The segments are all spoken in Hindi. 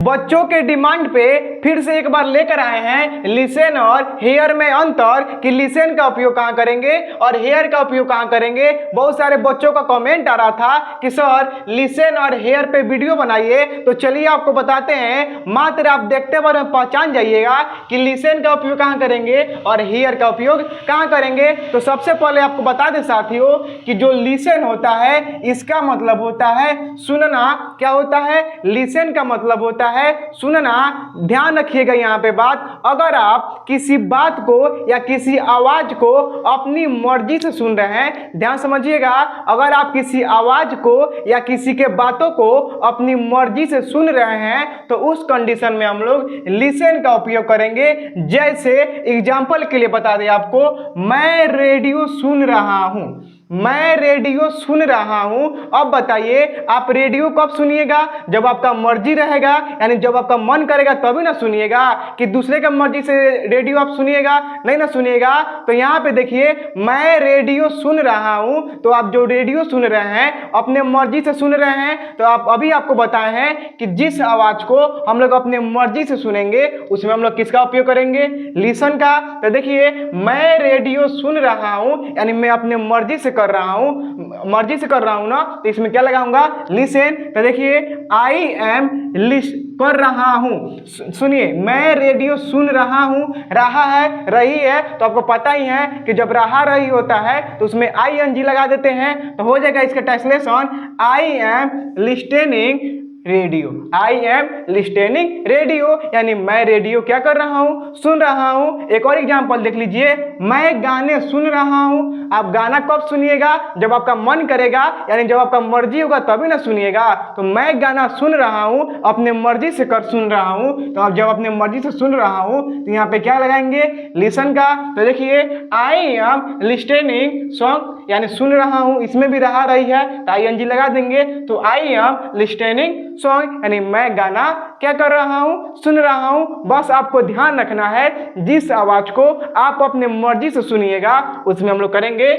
बच्चों के डिमांड पे फिर से एक बार लेकर आए हैं लिसन और हेयर में अंतर कि लिसन का उपयोग कहाँ करेंगे और हेयर का उपयोग कहाँ करेंगे। बहुत सारे बच्चों का कमेंट आ रहा था कि सर लिसन और हेयर पे वीडियो बनाइए, तो चलिए आपको बताते हैं। मात्र आप देखते बार में पहचान जाइएगा कि लिसन का उपयोग कहाँ करेंगे और हेयर का उपयोग कहाँ करेंगे। तो सबसे पहले आपको बता दें साथियों कि जो लिसन होता है इसका मतलब होता है सुनना। क्या होता है? लिसन का मतलब होता है सुनना। ध्यान रखिएगा यहाँ पे बात, अगर आप किसी बात को या किसी आवाज को अपनी मर्जी से सुन रहे हैं, ध्यान समझिएगा, अगर आप किसी आवाज को या किसी के बातों को अपनी मर्जी से सुन रहे हैं तो उस कंडीशन में हम लोग लिसन का उपयोग करेंगे। जैसे एग्जाम्पल के लिए बता दें आपको, मैं रेडियो सुन रहा हूं, मैं रेडियो सुन रहा हूं। अब बताइए आप रेडियो कब सुनिएगा? जब आपका मर्जी रहेगा, यानी जब आपका मन करेगा तभी ना सुनिएगा, कि दूसरे का मर्जी से रेडियो आप सुनिएगा नहीं ना सुनिएगा। तो यहाँ पे देखिए मैं रेडियो सुन रहा हूं, तो आप जो रेडियो सुन रहे हैं अपने मर्जी से सुन रहे हैं। तो आप अभी आपको बताए हैं कि जिस आवाज को हम लोग अपने मर्जी से सुनेंगे उसमें हम लोग किसका उपयोग करेंगे? लिसन का। तो देखिए मैं रेडियो सुन रहा हूं यानी मैं अपने मर्जी से कर रहा हूं, मर्जी से कर रहा हूं ना, तो इसमें क्या लगाऊंगा? लिसन। तो देखिए आई एम लिस्ट कर रहा हूं, सुनिए मैं रेडियो सुन रहा हूं। रहा है, रही है, तो आपको पता ही है कि जब रहा रही होता है तो उसमें आई एन जी लगा देते हैं, तो हो जाएगा इसका translation I am listening radio. I am listening radio यानी मैं रेडियो क्या कर रहा हूं? सुन रहा हूं। एक और एग्जांपल देख लीजिए, मैं गाने सुन रहा हूं। आप गाना कब सुनिएगा? जब आपका मन करेगा, यानी जब आपका मर्जी होगा तभी ना सुनिएगा। तो मैं गाना सुन रहा हूं, अपने मर्जी से कर सुन रहा हूं। तो आप जब अपने मर्जी से सुन रहा हूं तो यहाँ पे क्या लगाएंगे? लिसन का। तो देखिए आई एम लिस्टेनिंग सॉन्ग यानी सुन रहा हूं, इसमें भी रहा रही है तो आई एन जी लगा देंगे। तो आई एम लिस्टेनिंग सॉन्ग यानी मैं गाना क्या कर रहा हूं? सुन रहा हूं। बस आपको ध्यान रखना है जिस आवाज को आप अपने मर्जी से सुनिएगा उसमें हम लोग करेंगे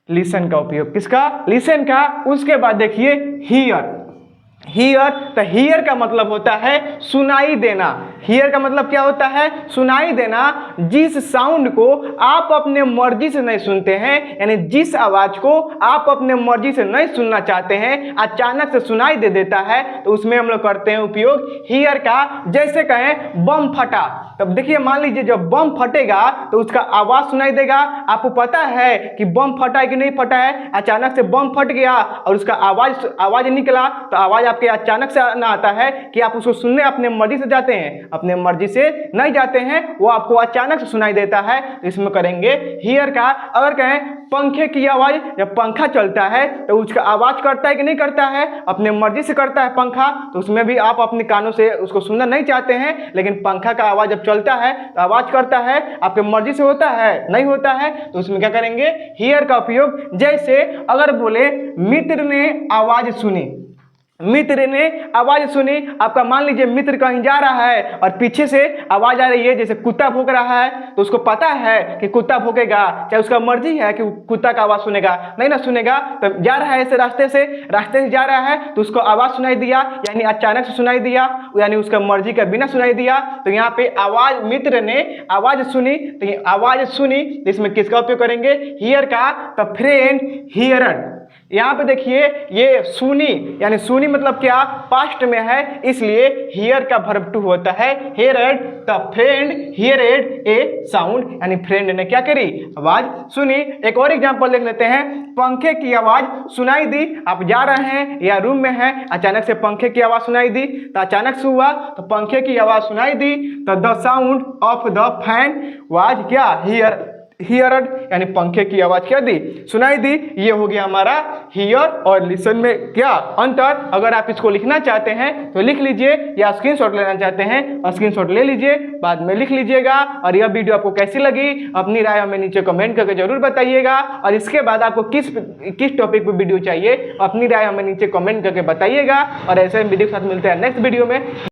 लिसन का उपयोग। किसका? लिसन का। उसके बाद देखिए हियर। हियर, तो हियर का मतलब होता है सुनाई देना। हियर का मतलब क्या होता है? सुनाई देना। जिस साउंड को आप अपने मर्जी से नहीं सुनते हैं, यानी जिस आवाज को आप अपने मर्जी से नहीं सुनना चाहते हैं, अचानक से सुनाई दे देता है, तो उसमें हम लोग करते हैं उपयोग हियर का। जैसे कहें बम फटा, तब देखिए मान लीजिए जब बम फटेगा तो उसका आवाज सुनाई देगा। आपको पता है कि बम फटा है कि नहीं फटा है? अचानक से बम फट गया और उसका आवाज निकला, तो आवाज आपके अचानक से ना आता है कि आप उसको सुनने अपने मर्जी से जाते हैं, अपने मर्जी से नहीं जाते हैं, वो आपको अचानक से सुनाई देता है। तो इसमें करेंगे हियर का। अगर कहें पंखे की आवाज, जब पंखा चलता है तो उसका आवाज करता है कि नहीं करता है? अपने मर्जी से करता है पंखा, तो उसमें भी आप अपने कानों से उसको सुनना नहीं चाहते हैं, लेकिन पंखा का आवाज जब चलता है तो आवाज करता है, आपके मर्जी से होता है नहीं होता है, तो उसमें क्या करेंगे? हियर का उपयोग। जैसे अगर बोले मित्र ने आवाज सुनी, मित्र ने आवाज सुनी। आपका मान लीजिए मित्र कहीं जा रहा है और पीछे से आवाज आ रही है, जैसे कुत्ता भौंक रहा है, तो उसको पता है कि कुत्ता भौंकेगा, चाहे उसका मर्जी है कि कुत्ता का आवाज सुनेगा नहीं ना सुनेगा। तो जा रहा है ऐसे रास्ते से जा रहा है तो उसको आवाज सुनाई दिया, यानी अचानक से सुनाई दिया, यानी उसका मर्जी का बिना सुनाई दिया। तो यहाँ पे आवाज, मित्र ने आवाज सुनी, तो ये आवाज सुनी, तो इसमें किसका उपयोग करेंगे? हियर का। तो फ्रेंड हियरड, यहाँ पे देखिए ये सुनी, यानी सुनी मतलब क्या? पास्ट में है, इसलिए हियर का वर्ब टू होता है हेयरड। द फ्रेंड हियरड ए साउंड, यानी फ्रेंड ने क्या करी? आवाज सुनी। एक और एग्जांपल देख लेते हैं। पंखे की आवाज सुनाई दी, आप जा रहे हैं या रूम में हैं, अचानक से पंखे की आवाज सुनाई दी, तो अचानक से हुआ तो पंखे की आवाज सुनाई दी, तो the sound of the fan was क्या? हियरड, यानी पंखे की आवाज क्या दी? सुनाई दी। ये हो गया हमारा हियर और लिसन में क्या अंतर। अगर आप इसको लिखना चाहते हैं तो लिख लीजिए, या स्क्रीनशॉट लेना चाहते हैं और स्क्रीनशॉट ले लीजिए, बाद में लिख लीजिएगा। और यह वीडियो आपको कैसी लगी अपनी राय हमें नीचे कमेंट करके जरूर बताइएगा। और इसके बाद आपको किस टॉपिक पर वीडियो चाहिए अपनी राय हमें नीचे कमेंट करके बताइएगा। और ऐसे वीडियो के साथ मिलते हैं नेक्स्ट वीडियो में।